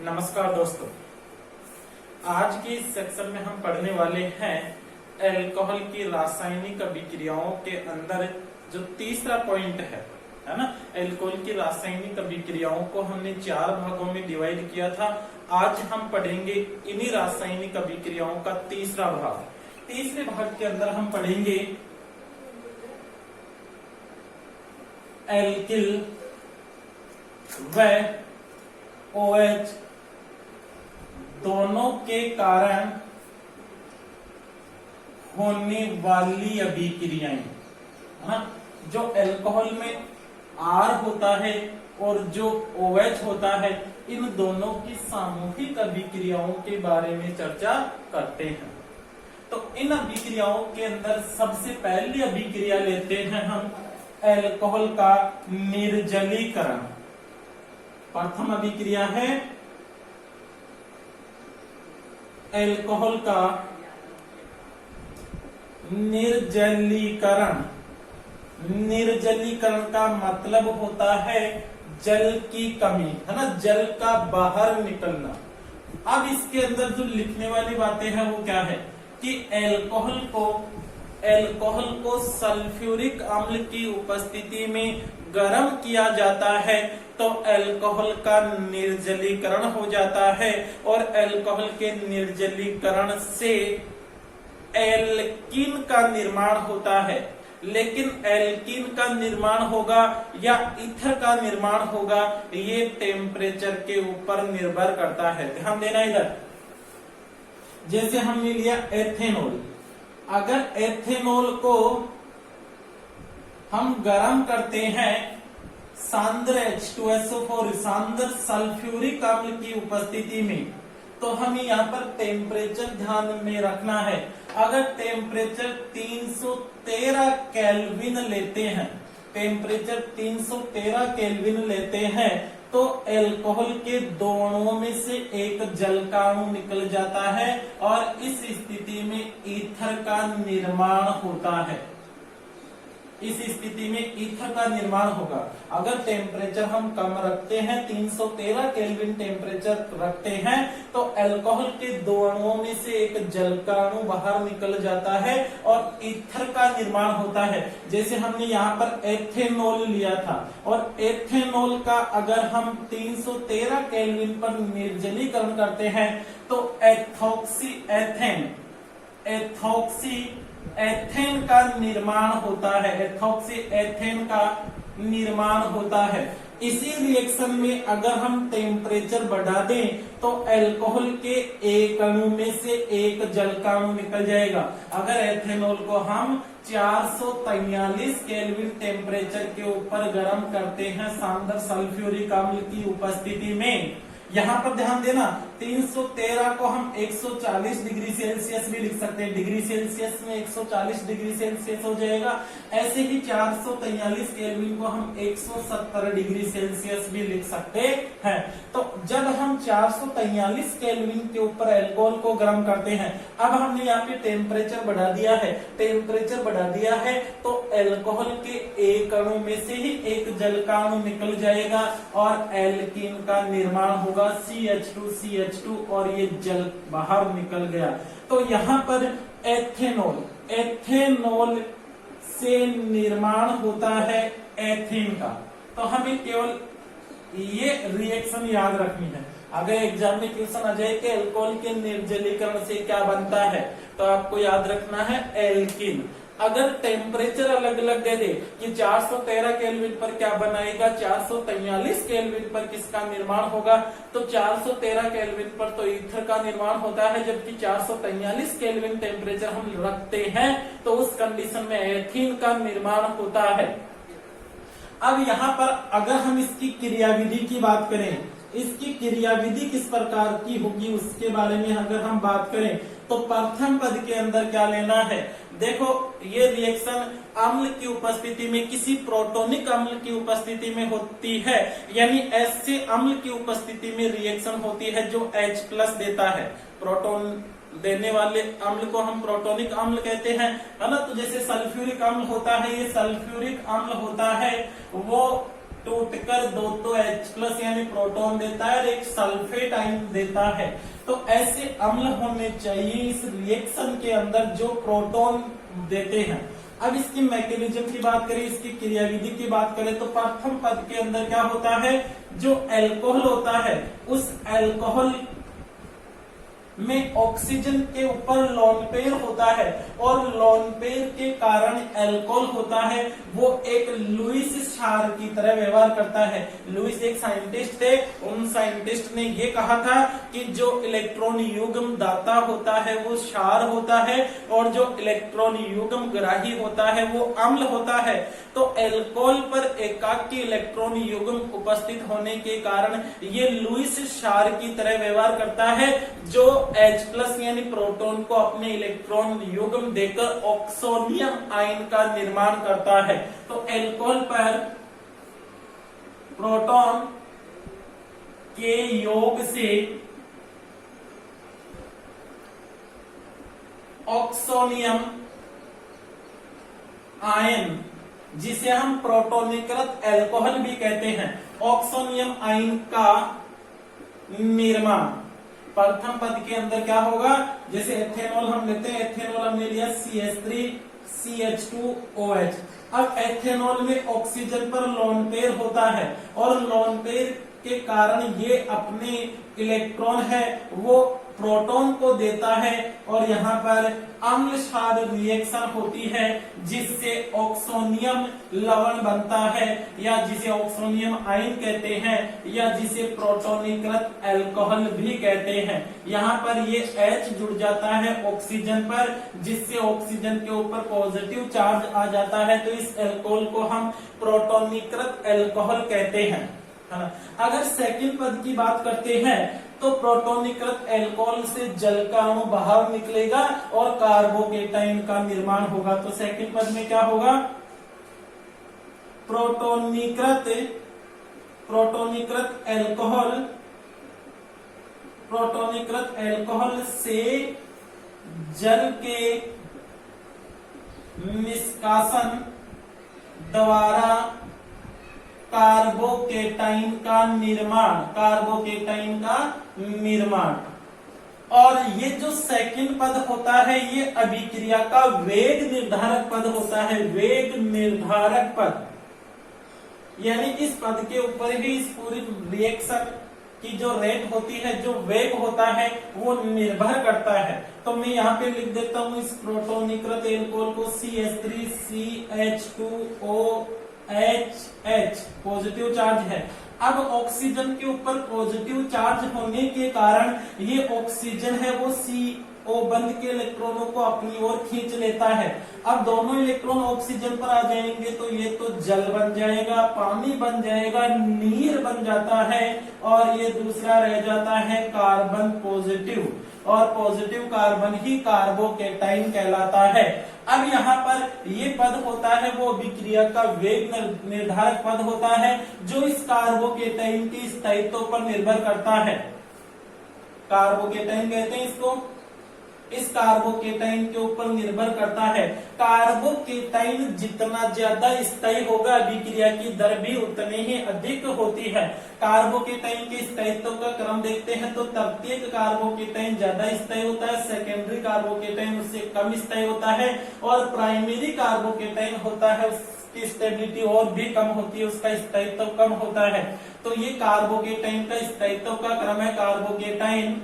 नमस्कार दोस्तों, आज के इस सेक्शन में हम पढ़ने वाले हैं अल्कोहल की रासायनिक अभिक्रियाओं के अंदर जो तीसरा पॉइंट है ना। अल्कोहल की रासायनिक अभिक्रियाओं को हमने 4 भागों में डिवाइड किया था। आज हम पढ़ेंगे इन्हीं रासायनिक अभिक्रियाओं का तीसरा भाग। तीसरे भाग के अंदर हम पढ़ेंगे एल्किल व OH दोनों के कारण होने वाली अभिक्रियाएं, जो अल्कोहल में R होता है और जो OH होता है, इन दोनों की सामूहिक अभिक्रियाओं के बारे में चर्चा करते हैं। तो इन अभिक्रियाओं के अंदर सबसे पहली अभिक्रिया लेते हैं हम अल्कोहल का निर्जलीकरण। प्रथम अभिक्रिया है अल्कोहल का निर्जलीकरण। निर्जलीकरण का मतलब होता है जल की कमी, है ना, जल का बाहर निकलना। अब इसके अंदर जो लिखने वाली बातें हैं वो क्या है कि अल्कोहल को सल्फ्यूरिक अम्ल की उपस्थिति में गर्म किया जाता है तो अल्कोहल का निर्जलीकरण हो जाता है और अल्कोहल के निर्जलीकरण से एल्कीन का निर्माण होता है। लेकिन एल्कीन का निर्माण होगा या ईथर का निर्माण होगा, ये टेम्परेचर के ऊपर निर्भर करता है। ध्यान देना इधर। जैसे हमने लिया एथेनॉल, अगर एथेनॉल को हम गर्म करते हैं सांद्र H2SO4 सांद्र सल्फ्यूरिक अम्ल की उपस्थिति में, तो हमें यहाँ पर टेम्परेचर ध्यान में रखना है। अगर टेम्परेचर 313 केल्विन लेते हैं, टेम्परेचर 313 केल्विन लेते हैं, तो अल्कोहल के दोनों में से एक जल का अणु निकल जाता है और इस स्थिति में ईथर का निर्माण होता है। इस स्थिति में ईथर का निर्माण होगा। अगर टेम्परेचर हम कम रखते हैं, 313 केल्विन टेम्परेचर रखते हैं, तो अल्कोहल के दो अणुओं में से एक जल का अणु बाहर निकल जाता है और ईथर का निर्माण होता है। जैसे हमने यहाँ पर एथेनॉल लिया था और एथेनॉल का अगर हम 313 केल्विन पर निर्जलीकरण करते हैं तो एथेन का निर्माण होता है। एथोक्सी एथेन का निर्माण होता है। इसी रिएक्शन में अगर हम टेम्परेचर बढ़ा दें तो अल्कोहल के एक अणु में से एक जल का अणु निकल जाएगा। अगर एथेनॉल को हम 443 केल्विन टेम्परेचर के ऊपर गर्म करते हैं सांद्र सल्फ्यूरिक अम्ल की उपस्थिति में, यहाँ पर ध्यान देना, 313 को हम 140 डिग्री सेल्सियस भी लिख सकते हैं। डिग्री सेल्सियस में 140 डिग्री सेल्सियस हो जाएगा। ऐसे ही 443 केल्विन को हम 170 डिग्री सेल्सियस भी लिख सकते हैं। तो जब हम 443 केल्विन के ऊपर अल्कोहल को गर्म करते हैं, अब हमने यहाँ पे टेम्परेचर बढ़ा दिया है। टेम्परेचर बढ़ा दिया है तो अल्कोहल के एक अणु में से ही एक जल का अणु निकल जाएगा और एल्कीन का निर्माण होगा CH2 और ये जल बाहर निकल गया। तो यहाँ पर एथेनॉल से निर्माण होता है एथेन का। तो हमें केवल ये रिएक्शन याद रखनी है। अगर एग्जाम में क्वेश्चन आ जाए कि अल्कोहल के निर्जलीकरण से क्या बनता है, तो आपको याद रखना है एल्कीन। अगर टेम्परेचर अलग अलग दे दे कि 413 केल्विन पर क्या बनाएगा, 443 केल्विन पर किसका निर्माण होगा, तो 413 केल्विन पर तो ईथर का निर्माण होता है, जबकि 443 केल्विन टेम्परेचर हम रखते हैं तो उस कंडीशन में एथीन का निर्माण होता है। अब यहाँ पर अगर हम इसकी क्रियाविधि की बात करें, इसकी क्रियाविधि किस प्रकार की होगी उसके बारे में अगर हम बात करें, तो प्रथम पद के अंदर क्या लेना है। देखो, ये रिएक्शन अम्ल की उपस्थिति में, किसी प्रोटोनिक अम्ल की उपस्थिति में होती है, यानी ऐसे अम्ल की उपस्थिति में रिएक्शन होती है जो H+ देता है। प्रोटोन देने वाले अम्ल को हम प्रोटोनिक अम्ल कहते हैं, है ना। तो जैसे सल्फ्यूरिक अम्ल होता है, ये सल्फ्यूरिक अम्ल होता है, वो टूटकर 2 H+ यानी प्रोटॉन देता है और एक सल्फेट आयन देता है। तो ऐसे अम्ल होने चाहिए इस रिएक्शन के अंदर जो प्रोटॉन देते हैं। अब इसकी मैकेनिज्म की बात करें, इसकी क्रियाविधि की बात करें तो प्रथम पद के अंदर क्या होता है, जो अल्कोहल होता है उस अल्कोहल में ऑक्सीजन के ऊपर लोन पेयर होता है और लोन पेयर के कारण अल्कोहल होता है, वो एक लुईस क्षार की तरह व्यवहार करता है। लुईस एक साइंटिस्ट थे, उन साइंटिस्ट ने ये कहा था कि जो इलेक्ट्रॉन युग्म दाता होता है वो क्षार होता है और जो इलेक्ट्रॉन युग्म ग्राही होता है वो अम्ल होता है। तो अल्कोहल पर एकाकी इलेक्ट्रॉन युग्म उपस्थित होने के कारण ये लुईस क्षार की तरह व्यवहार करता है, जो H+ यानी प्रोटॉन को अपने इलेक्ट्रॉन युग्म देकर ऑक्सोनियम आयन का निर्माण करता है। तो अल्कोहल पर प्रोटॉन के योग से ऑक्सोनियम आयन, जिसे हम प्रोटोनीकृत अल्कोहल भी कहते हैं, ऑक्सोनियम आयन का निर्माण प्रथम पद के अंदर क्या होगा, जैसे एथेनॉल हम लेते हैं, एथेनॉल हमने लिया CH3CH2OH। अब एथेनॉल में ऑक्सीजन पर लोन पेयर होता है और लोन पेयर के कारण ये अपने इलेक्ट्रॉन है वो प्रोटॉन को देता है और यहाँ पर अम्ल क्षार रिएक्शन होती है जिससे ऑक्सोनियम लवण बनता है या जिसे ऑक्सोनियम आयन कहते हैं या जिसे प्रोटोनीकृत अल्कोहल भी कहते हैं। यहाँ पर ये H जुड़ जाता है ऑक्सीजन पर, जिससे ऑक्सीजन के ऊपर पॉजिटिव चार्ज आ जाता है, तो इस अल्कोहल को हम प्रोटोनीकृत अल्कोहल कहते हैं। अगर सेकंड पद की बात करते हैं तो प्रोटोनीकृत अल्कोहल से जल का अणु बाहर निकलेगा और कार्बोकेटाइन का निर्माण होगा। तो सेकंड पद में क्या होगा, प्रोटोनीकृत अल्कोहल से जल के निष्कासन द्वारा कार्बोकेटाइन का निर्माण। और ये जो सेकंड पद होता है ये अभिक्रिया का वेग निर्धारक पद होता है, वेग निर्धारक पद, यानी इस पद के ऊपर ही इस पूरी रिएक्शन की जो रेट होती है, जो वेग होता है वो निर्भर करता है। तो मैं यहाँ पे लिख देता हूं इस प्रोटोनीकृत अल्कोहल को CH3CH2OH, पॉजिटिव चार्ज है। अब ऑक्सीजन के ऊपर पॉजिटिव चार्ज होने के कारण ये ऑक्सीजन है वो CO बंद के इलेक्ट्रॉनों को अपनी ओर खींच लेता है। अब दोनों इलेक्ट्रॉन ऑक्सीजन पर आ जाएंगे तो ये तो जल बन जाएगा, पानी बन जाएगा, नीर बन जाता है और ये दूसरा रह जाता है कार्बन पॉजिटिव, और पॉजिटिव कार्बन ही कार्बोकेटाइन कहलाता है। अब यहाँ पर ये पद होता है वो अभिक्रिया का वेग निर्धारक पद होता है जो इस कार्बोकेटाइन के स्थायित्व पर निर्भर करता है। कार्बोकेटाइन कहते हैं इसको, इस कार्बोकेटाइन के ऊपर निर्भर करता है। कार्बोकेटाइन जितना ज्यादा स्थायी होगा अभिक्रिया की दर भी उतनी ही अधिक होती है। कार्बोकेटाइन के स्थायित्व का क्रम देखते हैं तो तृतीयक कार्बोकेटाइन ज्यादा स्थायी होता है, सेकेंडरी कार्बोकेटाइन उससे कम स्थायी होता है और प्राइमरी कार्बोकेटाइन होता है उसकी स्टेबिलिटी और भी कम होती है, उसका स्थायित्व कम होता है। तो ये कार्बोकेटाइन का स्थायित्व का क्रम है, कार्बोकेटाइन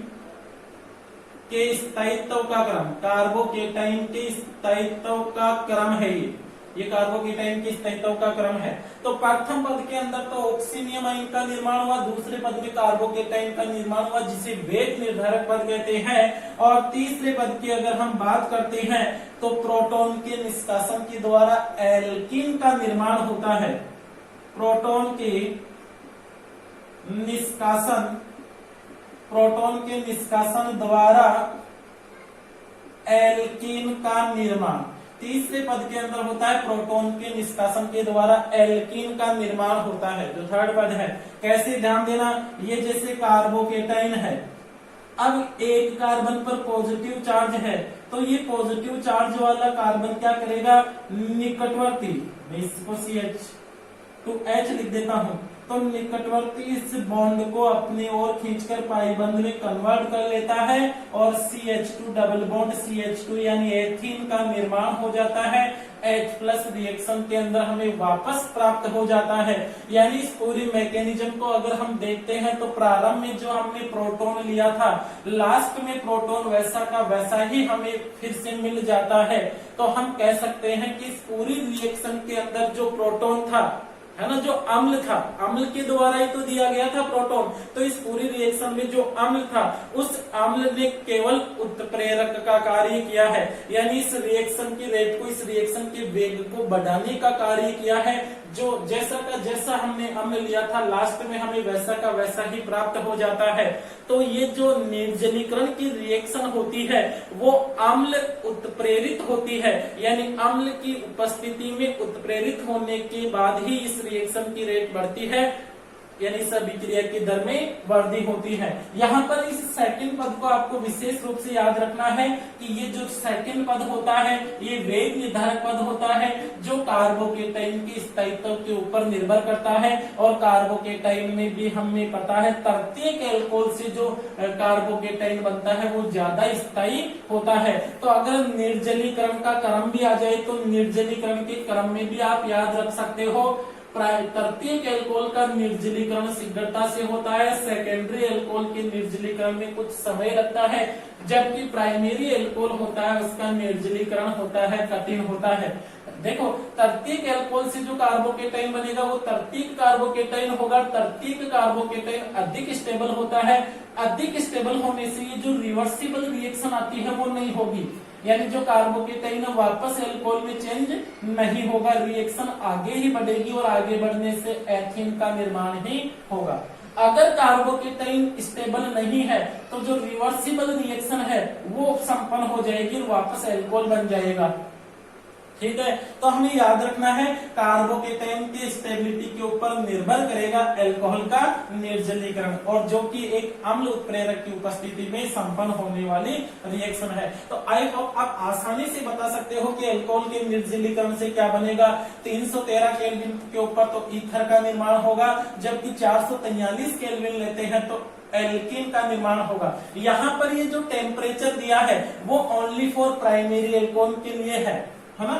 के स्थायित्व का क्रम, कार्बोकेटाइन के स्थायित्व का क्रम है ये कार्बोकेटाइन के स्थायित्व का क्रम है। तो प्रथम पद के अंदर तो ऑक्सीनियम आयन का निर्माण हुआ, दूसरे पद में कार्बोकेटाइन का निर्माण हुआ जिसे वेग निर्धारक पद कहते हैं, और तीसरे पद की अगर हम बात करते हैं तो प्रोटॉन के निष्कासन के द्वारा एल्कीन का निर्माण होता है। प्रोटॉन के निष्कासन द्वारा एल्कीन का निर्माण तीसरे पद के अंदर होता है। प्रोटॉन के निष्कासन के द्वारा एल्कीन का निर्माण होता है। जो थर्ड पद है, कैसे ध्यान देना, ये जैसे कार्बोकेटाइन है, अब एक कार्बन पर पॉजिटिव चार्ज है तो ये पॉजिटिव चार्ज वाला कार्बन क्या करेगा, निकटवर्ती, इसको CH 2H लिख देता हूँ, तो निकटवर्ती इस बॉन्ड को अपनी ओर खींचकर पाई बंध में कन्वर्ट कर लेता है और CH2 डबल बॉन्ड CH2 यानी एथीन का निर्माण हो जाता है। H प्लस रिएक्शन के अंदर हमें वापस प्राप्त हो जाता है। यानी इस पूरी मैकेनिज्म को अगर हम देखते हैं तो प्रारंभ में जो हमने प्रोटॉन लिया था, लास्ट में प्रोटॉन वैसा का वैसा ही हमें फिर से मिल जाता है। तो हम कह सकते हैं कि इस पूरी रिएक्शन के अंदर जो प्रोटॉन था, है ना, जो अम्ल था, अम्ल के द्वारा ही तो दिया गया था प्रोटॉन, तो इस पूरी रिएक्शन में जो अम्ल था उस अम्ल ने केवल उत्प्रेरक का कार्य किया है। यानी इस रिएक्शन की रेट को, इस रिएक्शन के वेग को बढ़ाने का कार्य किया है। जो जैसा का जैसा हमने अम्ल लिया था, लास्ट में हमें वैसा का वैसा ही प्राप्त हो जाता है। तो ये जो निर्जलीकरण की रिएक्शन होती है वो अम्ल उत्प्रेरित होती है, यानी अम्ल की उपस्थिति में उत्प्रेरित होने के बाद ही इस रिएक्शन की रेट बढ़ती है, यानी इस अभिक्रिया की दर में वृद्धि होती है। यहाँ पर इस सेकंड पद को आपको विशेष रूप से याद रखना है कि ये जो सेकंड पद होता है ये वेग निर्धारक पद होता है, जो कार्बोकेटाइन के स्थायित्व के ऊपर निर्भर करता है। और कार्बोकेटाइन में भी हमें पता है तृतीयक एल्कोहल से जो कार्बोकेटाइन बनता है वो ज्यादा स्थायी होता है। तो अगर निर्जलीकरण का क्रम भी आ जाए तो निर्जलीकरण के क्रम में भी आप याद रख सकते हो, तृतीयक एल्कोहल का निर्जलीकरण शीघ्रता से होता है, सेकेंडरी एल्कोहल के निर्जलीकरण में कुछ समय लगता है, जबकि प्राइमरी एल्कोहल होता है उसका निर्जलीकरण होता है कठिन होता है। देखो, तृतीयक एल्कोहल से जो कार्बोकेटाइन बनेगा वो तृतीयक कार्बोकेटाइन होगा। तृतीयक कार्बोकेटाइन अधिक स्टेबल होता है, अधिक स्टेबल होने से ये जो रिवर्सिबल रिएक्शन आती है वो नहीं होगी, यानी जो कार्बोकेटाइन वापस एल्कोहल में चेंज नहीं होगा, रिएक्शन आगे ही बढ़ेगी और आगे बढ़ने से एथीन का निर्माण ही होगा। अगर कार्बोकेटाइन स्टेबल नहीं है तो जो रिवर्सिबल रिएक्शन है वो संपन्न हो जाएगी और वापस एल्कोहल बन जाएगा। ठीक है, तो हमें याद रखना है कार्बोकेटाइन की स्टेबिलिटी के ऊपर निर्भर करेगा एल्कोहल का निर्जलीकरण, और जो कि एक अम्ल उत्प्रेरक की उपस्थिति में संपन्न होने वाली रिएक्शन है। तो आई होप आप आसानी से बता सकते हो कि एल्कोहल के निर्जलीकरण से क्या बनेगा। 313 केल्विन के ऊपर तो ईथर का निर्माण होगा, जबकि 443 केल्विन लेते हैं तो एल्कीन का निर्माण होगा। यहाँ पर ये जो टेम्परेचर दिया है वो ओनली फॉर प्राइमरी एल्कोहल के लिए है ना।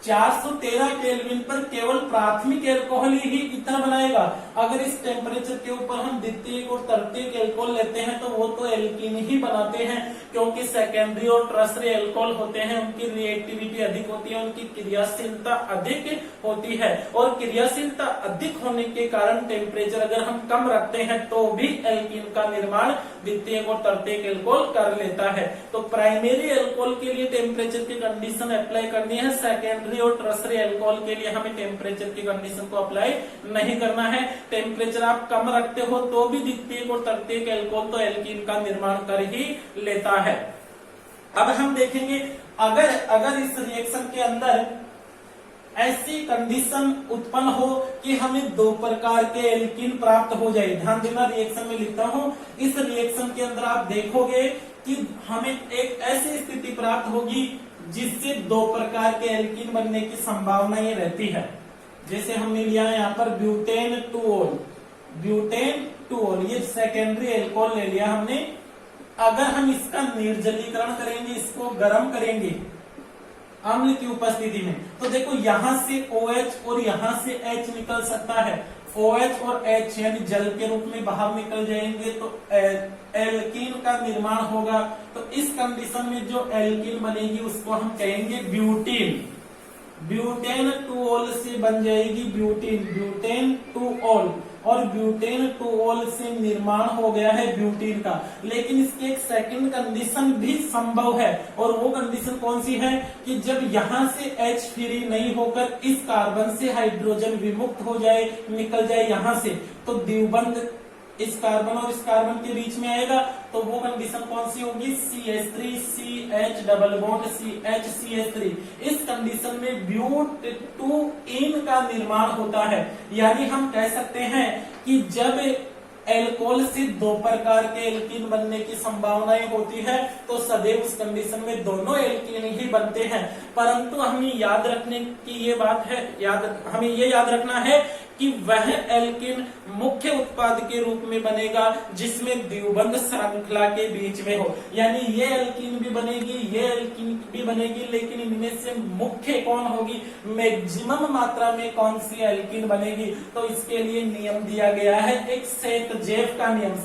413 केल्विन पर केवल प्राथमिक एल्कोहल ही ईथर बनाएगा। अगर इस टेम्परेचर के ऊपर हम द्वितीयक और तृतीयक एल्कोहल लेते हैं तो वो तो एल्कीन ही बनाते हैं, क्योंकि सेकेंडरी और टर्सरी एल्कोहल होते हैं उनकी रिएक्टिविटी अधिक होती है, उनकी क्रियाशीलता अधिक होती है, और क्रियाशीलता अधिक होने के कारण टेम्परेचर अगर हम कम रखते हैं तो भी एल्कीन का निर्माण द्वितीयक और तृतीयक एल्कोहल कर लेता है। तो प्राइमरी एल्कोहल के लिए टेम्परेचर की कंडीशन अप्लाई करनी है, सेकेंडरी और टर्सरी एल्कोहल के लिए हमें टेम्परेचर की कंडीशन को अप्लाई नहीं करना है। टेम्परेचर आप कम रखते हो तो भी द्वितीयक और तृतीयक एल्कोहल तो एल्कीन का निर्माण कर ही लेता है। अब हम देखेंगे अगर इस रिएक्शन के अंदर ऐसी कंडीशन उत्पन्न हो कि हमें दो प्रकार के एल्कीन प्राप्त हो जाए। ध्यान देना, रिएक्शन में लिखता हूं, इस रिएक्शन के अंदर आप देखोगे कि हमें एक ऐसी स्थिति प्राप्त होगी जिससे दो प्रकार के एल्कीन बनने की संभावना ये रहती है। जैसे हमने लिया है यहाँ पर ब्यूटेन टू ऑल, ये सेकेंडरी एल्कोहल ले लिया हमने। अगर हम इसका निर्जलीकरण करेंगे, इसको गर्म करेंगे अम्ल की उपस्थिति में, तो देखो यहां से OH और यहां से H निकल सकता है। OH और H यानी जल के रूप में बाहर निकल जाएंगे तो एल्कीन का निर्माण होगा। तो इस कंडीशन में जो एल्कीन बनेगी उसको हम कहेंगे ब्यूटीन। ब्यूटेन टू ऑल से बन जाएगी ब्यूटेन टू ऑल, और ब्यूटेन टू ऑल से निर्माण हो गया है ब्यूटीन का। लेकिन इसकी एक सेकंड कंडीशन भी संभव है, और वो कंडीशन कौन सी है कि जब यहां से H फ्री नहीं होकर इस कार्बन से हाइड्रोजन विमुक्त हो जाए, निकल जाए यहां से, तो द्विबंध इस कार्बन और इस कार्बन के बीच में आएगा। तो वो कंडीशन कौन सी होगी, CH3 CH double bond CH CH3। इस कंडीशन में ब्यूटेन का निर्माण होता है। यानी हम कह सकते हैं कि जब एल्कोहल से दो प्रकार के एल्कीन बनने की संभावनाएं होती है तो सदैव उस कंडीशन में दोनों एल्कीन ही बनते हैं। परंतु हमें याद रखने की ये बात है, हमें ये याद रखना है कि वह एल्किन मुख्य उत्पाद के रूप में बनेगा जिसमें द्विबंध श्रृंखला के बीच में हो। यानी ये एल्किन भी बनेगी, ये एल्किन भी बनेगी, लेकिन इनमें से मुख्य कौन होगी, मैक्सिमम मात्रा में कौन सी एल्किन बनेगी। तो इसके लिए नियम दिया गया है, एक सेतजेफ का नियम।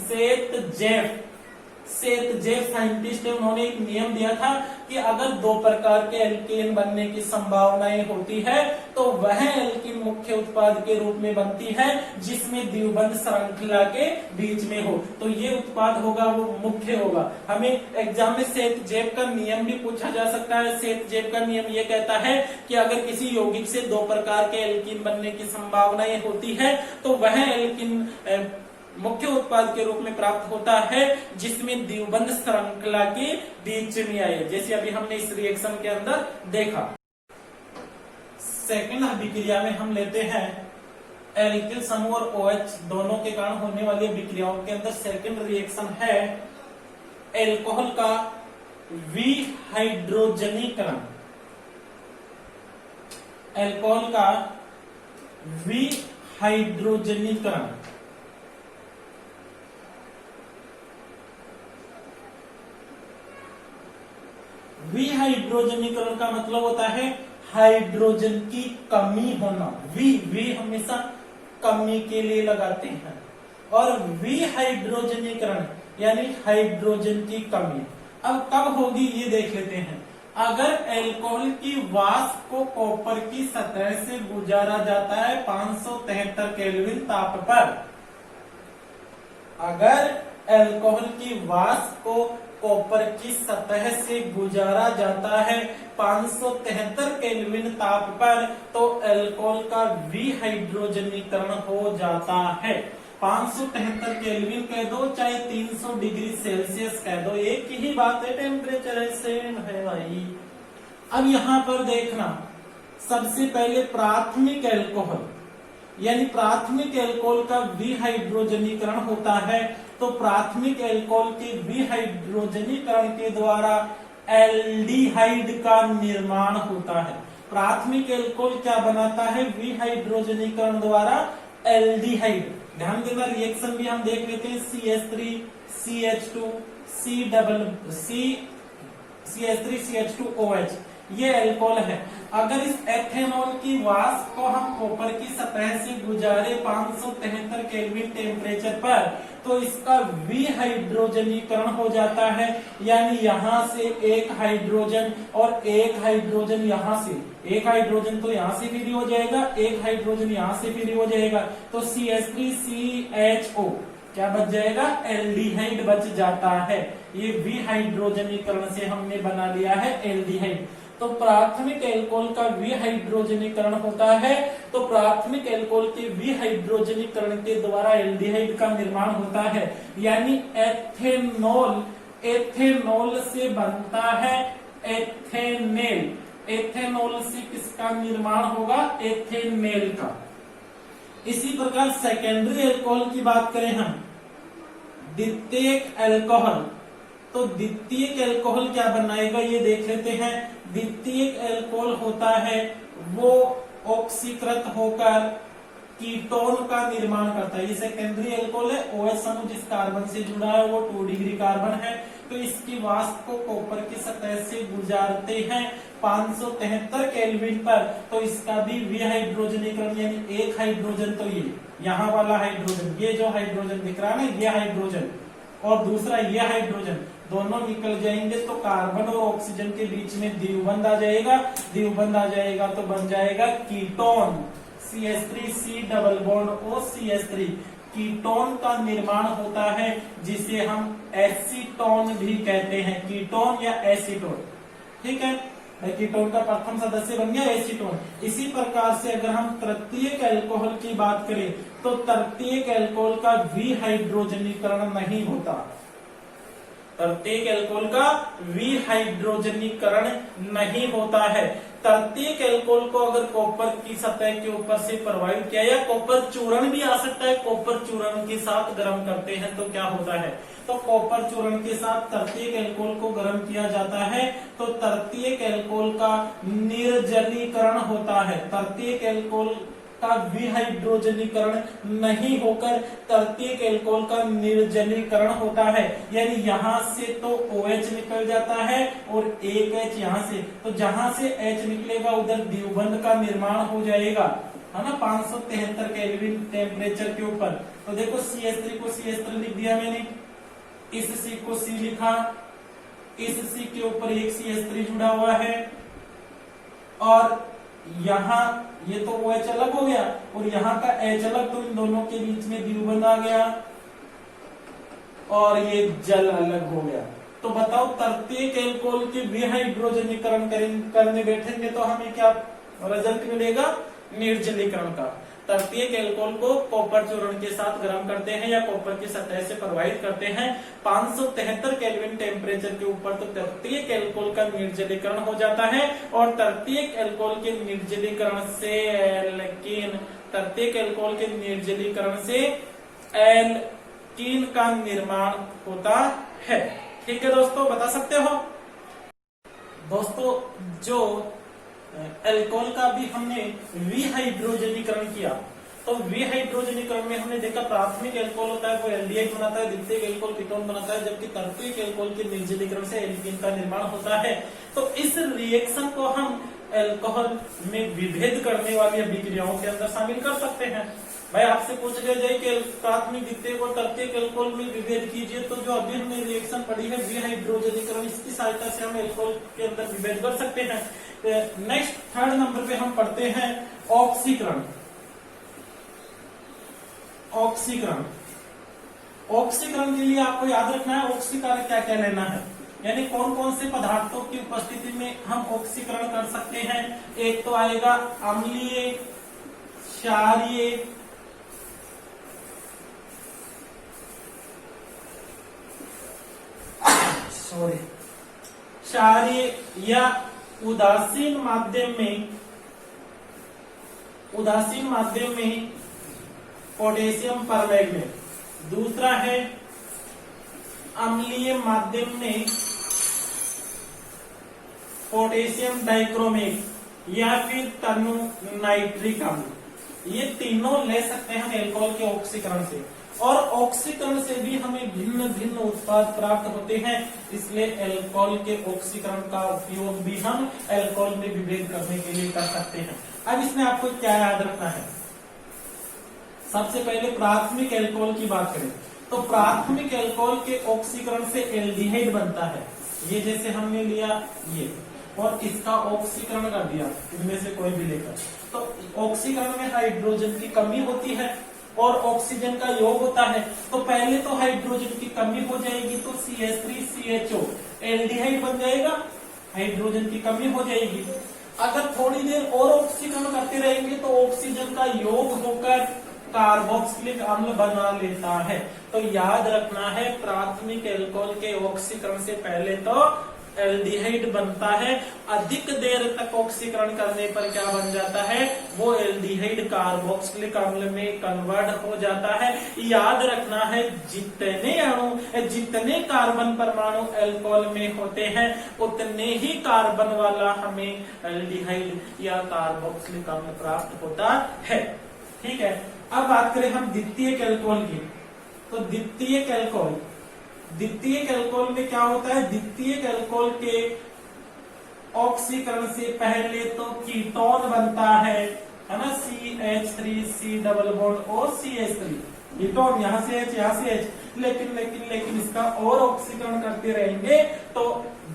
सेतजेफ साइंटिस्ट है, उन्होंने एक नियम दिया था कि अगर दो प्रकार के एल्केन बनने की संभावनाएं होती है तो वह एल्कीन मुख्य उत्पाद के रूप में बनती है जिसमें द्विबंध श्रृंखला के बीच में हो, तो ये उत्पाद होगा वो मुख्य होगा। हमें एग्जाम में सेतजेफ का नियम भी पूछा जा सकता है। सेतजेफ का नियम ये कहता है कि अगर किसी यौगिक से दो प्रकार के एल्कीन बनने की संभावनाएं होती है तो वह एल्कीन मुख्य उत्पाद के रूप में प्राप्त होता है जिसमें द्विबंध श्रृंखला के बीच में आए, जैसे अभी हमने इस रिएक्शन के अंदर देखा। सेकंड अभिक्रिया में हम लेते हैं एल्किल समूह और OH दोनों के कारण होने वाली अभिक्रियाओं के अंदर सेकंड रिएक्शन है एल्कोहल का विहाइड्रोजनीकरण। एल्कोहल का विहाइड्रोजनीकरण। विहाइड्रोजनीकरण का मतलब होता है हाइड्रोजन की कमी होना। वी हमेशा कमी के लिए लगाते हैं, और विहाइड्रोजनीकरण यानी हाइड्रोजन की कमी अब कब होगी ये देख लेते हैं। अगर एल्कोहल की वाष्प को कॉपर की सतह से गुजारा जाता है 573 केल्विन ताप पर, अगर एल्कोहल की वाष्प को कॉपर की सतह से गुजारा जाता है 573 केल्विन ताप पर, तो एल्कोहल का विहाइड्रोजनीकरण हो जाता है। 573 केल्विन कह दो चाहे 300 डिग्री सेल्सियस कह दो, एक ही बात है, टेम्परेचर है, सेम है भाई। अब यहाँ पर देखना, सबसे पहले प्राथमिक एल्कोहल यानी प्राथमिक एल्कोहल का विहाइड्रोजनीकरण होता है, तो प्राथमिक एल्कोहल के विहाइड्रोजनीकरण के द्वारा एल्डिहाइड का निर्माण होता है। प्राथमिक एल्कोहल क्या बनाता है, विहाइड्रोजनीकरण द्वारा एल्डिहाइड। ध्यान देना, रिएक्शन भी हम देख लेते हैं। CH3 CH2 CH3 CH2OH ये एल्कोहल है। अगर इस एथेनॉल की वाष्प को हम कॉपर की सतह से गुजारे 573 केल्विन टेम्परेचर पर, तो इसका विहाइड्रोजनीकरण हो जाता है। यानी यहाँ से एक हाइड्रोजन और एक हाइड्रोजन यहाँ से, एक हाइड्रोजन तो यहाँ से फ्री हो जाएगा, एक हाइड्रोजन यहाँ से फ्री हो जाएगा, तो CH3 CHO क्या बच जाएगा, एल्डिहाइड बच जाता है। ये विहाइड्रोजनीकरण से हमने बना लिया है एल्डिहाइड। तो प्राथमिक एल्कोहल का विहाइड्रोजनीकरण होता है, तो प्राथमिक एल्कोहल के विहाइड्रोजनीकरण के द्वारा एल्डिहाइड का निर्माण होता है। यानी एथेनॉल से बनता है एथेनेल। एथेनॉल से किसका निर्माण होगा, एथेनेल का। इसी प्रकार सेकेंडरी एल्कोहल की बात करें हम, द्वितीयक एल्कोहल, तो द्वितीयक एल्कोहल क्या बनाएगा ये देख लेते हैं। द्वितीयक एल्कोहल होता है वो ऑक्सीकृत होकर कीटोन का निर्माण करता है। ये सेकेंडरी एल्कोहल है, OH समूह जिस कार्बन से जुड़ा है वो 2 डिग्री कार्बन है, तो इसकी वाष्प को कॉपर की सतह से गुजारते हैं 573 केल्विन पर, तो इसका भी विहाइड्रोजनीकरण यानी एक हाइड्रोजन, तो ये यहाँ वाला हाइड्रोजन, ये जो हाइड्रोजन दिख रहा है ना, ये हाइड्रोजन और दूसरा ये हाइड्रोजन, दोनों निकल जाएंगे तो कार्बन और ऑक्सीजन के बीच में द्विबंध आ जाएगा। द्विबंध आ जाएगा तो बन जाएगा ketone, CH3 C double bond O CH3। Ketone का निर्माण होता है जिसे हम एसीटोन भी कहते हैं, कीटोन या एसीटोन। ठीक है, कीटोन का प्रथम सदस्य बन गया एसीटोन। इसी प्रकार से अगर हम तृतीयक एल्कोहल की बात करें तो तृतीयक एल्कोहल का विहाइड्रोजनीकरण नहीं होता। तृतीयक एल्कोहल का विहाइड्रोजनीकरण नहीं होता है। तृतीयक एल्कोहल को अगर कॉपर की सतह के ऊपर से प्रवाहित किया, या कॉपर चूर्ण भी आ सकता है, कॉपर चूर्ण के साथ गर्म करते हैं तो क्या होता है, तो कॉपर चूर्ण के साथ तृतीयक एल्कोहल को गर्म किया जाता है तो तृतीयक एल्कोहल का निर्जलीकरण होता है। तृतीयक एल्कोहल का विहाइड्रोजनीकरण नहीं होकर तृतीयक एल्कोहल का निर्जलीकरण होता है। यानी यहाँ से तो OH निकल जाता है और एक H यहाँ से, तो जहां से H निकलेगा उधर द्विबंध का निर्माण हो जाएगा, है ना, 573 केल्विन टेम्परेचर के ऊपर। तो देखो CH3 को CH3 लिख दिया मैंने, इस C को C लिखा, इस C के ऊपर एक CH3 जुड़ा हुआ है, और यहाँ ये तो OH अलग हो गया और यहाँ का H अलग, तो इन दोनों के बीच में द्विबंध आ गया और ये जल अलग हो गया। तो बताओ तृतीयक एल्कोहल के विहाइड्रोजनीकरण करने बैठेंगे तो हमें क्या रिजल्ट मिलेगा? निर्जलीकरण का। तृतीयक एल्कोहल को कॉपर चूर्ण के साथ गर्म करते हैं या कॉपर की सतह से प्रवाहित करते हैं 573 केल्विन टेम्परेचर के ऊपर, तो तृतीयक एल्कोहल का निर्जलीकरण हो जाता है और तृतीयक एल्कोहल के निर्जलीकरण से एल्कीन का निर्माण होता है। ठीक है दोस्तों, बता सकते हो दोस्तों, जो एल्कोहल का भी हमने विहाइड्रोजनीकरण किया, तो विहाइड्रोजनीकरण में हमने देखा प्राथमिक एल्कोहल होता है वो एल्डिहाइड बनाता है, द्वितीयक एल्कोहल कीटोन बनाता है, जबकि तृतीयक एल्कोहल के निर्जलीकरण से एल्कीन का निर्माण होता है। तो इस रिएक्शन को हम एल्कोहल में विभेद करने वाली अभिक्रियाओं के अंदर शामिल कर सकते हैं। भाई आपसे पूछ लिया जाए कि प्राथमिक द्वितीयक और तृतीयक एल्कोहल में विभेद कीजिए, तो जो अभी हमने रिएक्शन पढ़ी है विहाइड्रोजनीकरण, इसकी सहायता से हम एल्कोहल के अंदर विभेद कर सकते हैं। नेक्स्ट 3rd नंबर पे हम पढ़ते हैं ऑक्सीकरण। ऑक्सीकरण के लिए आपको याद रखना है ऑक्सीकारक क्या क्या लेना है, यानी कौन कौन से पदार्थों की उपस्थिति में हम ऑक्सीकरण कर सकते हैं। एक तो आएगा अम्लीय, क्षारीय, क्षारीय या उदासीन माध्यम में पोटेशियम परमैंगनेट। दूसरा है अम्लीय माध्यम में पोटेशियम डाइक्रोमेट या फिर तनु नाइट्रिक अम्ल। ये तीनों ले सकते हैं हम एल्कोहल के ऑक्सीकरण से, और ऑक्सीकरण से भी हमें भिन्न भिन्न उत्पाद प्राप्त होते हैं, इसलिए एल्कोहल के ऑक्सीकरण का उपयोग भी हम एल्कोहल में विभेद करने के लिए कर सकते हैं। अब इसमें आपको क्या याद रखना है, सबसे पहले प्राथमिक एल्कोहल की बात करें तो प्राथमिक एल्कोहल के ऑक्सीकरण से एल्डिहाइड बनता है। ये जैसे हमने लिया ये और इसका ऑक्सीकरण कर दिया, इनमें से कोई भी लेकर, तो ऑक्सीकरण में हाइड्रोजन की कमी होती है और ऑक्सीजन का योग होता है। तो पहले तो हाइड्रोजन की कमी हो जाएगी तो CH3CHO एल्डिहाइड बन जाएगा, हाइड्रोजन की कमी हो जाएगी। अगर थोड़ी देर और ऑक्सीकरण करते रहेंगे तो ऑक्सीजन का योग होकर कार्बोक्सिलिक अम्ल बना लेता है। तो याद रखना है प्राथमिक एल्कोहल के ऑक्सीकरण से पहले तो एल्डिहाइड बनता है, अधिक देर तक ऑक्सीकरण करने पर क्या बन जाता है, वो एल्डिहाइड कार्बोक्सिलिक अम्ल में कन्वर्ट हो जाता है। याद रखना है जितने कार्बन परमाणु एल्कोहल में होते हैं उतने ही कार्बन वाला हमें एल्डिहाइड या कार्बोक्सिलिक अम्ल प्राप्त होता है। ठीक है, अब बात करें हम द्वितीयक एल्कोहल की, तो द्वितीयक एल्कोहल में क्या होता है, द्वितीयक एल्कोहल के ऑक्सीकरण से पहले तो कीटोन बनता है ना, CH3C double bond O CH3 ketone, यहाँ से H यहाँ से H, लेकिन इसका और ऑक्सीकरण करते रहेंगे तो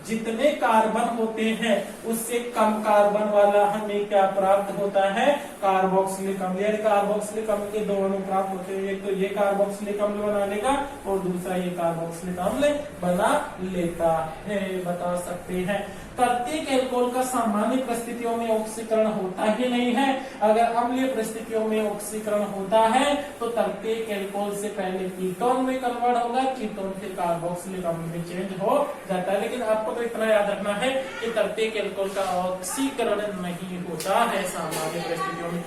जितने कार्बन होते हैं उससे कम कार्बन वाला हमें क्या प्राप्त होता है, कार्बोक्सिलिक अम्ल। यानी कार्बोक्सिलिक अम्ल के दो अणु प्राप्त होते हैं, एक तो ये कार्बोक्सिलिक अम्ल बना लेगा और दूसरा ये कार्बोक्सिलिक अम्ल बना लेता है। बता सकते हैं तृतीयक एल्कोहल का सामान्य परिस्थितियों में ऑक्सीकरण होता ही नहीं है। अगर अम्लीय परिस्थितियों में ऑक्सीकरण होता है तो तृतीयक एल्कोहल से पहले कीटोन में कन्वर्ट होगा, कीटोन फिर कार्बोक्सिलिक अम्ल में चेंज हो जाता है। लेकिन आपको तो इतना याद रखना है कि तृतीयक एल्कोहल का ऑक्सीकरण नहीं होता है सामान्य परिस्थितियों में।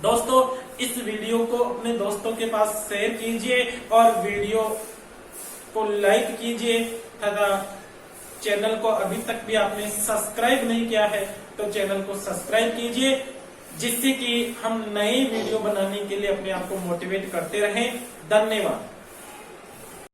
दोस्तों इस वीडियो को अपने दोस्तों के पास शेयर कीजिए और वीडियो को लाइक कीजिए तथा चैनल को अभी तक भी आपने सब्सक्राइब नहीं किया है तो चैनल को सब्सक्राइब कीजिए, जिससे कि हम नए वीडियो बनाने के लिए अपने आप को मोटिवेट करते रहें। धन्यवाद।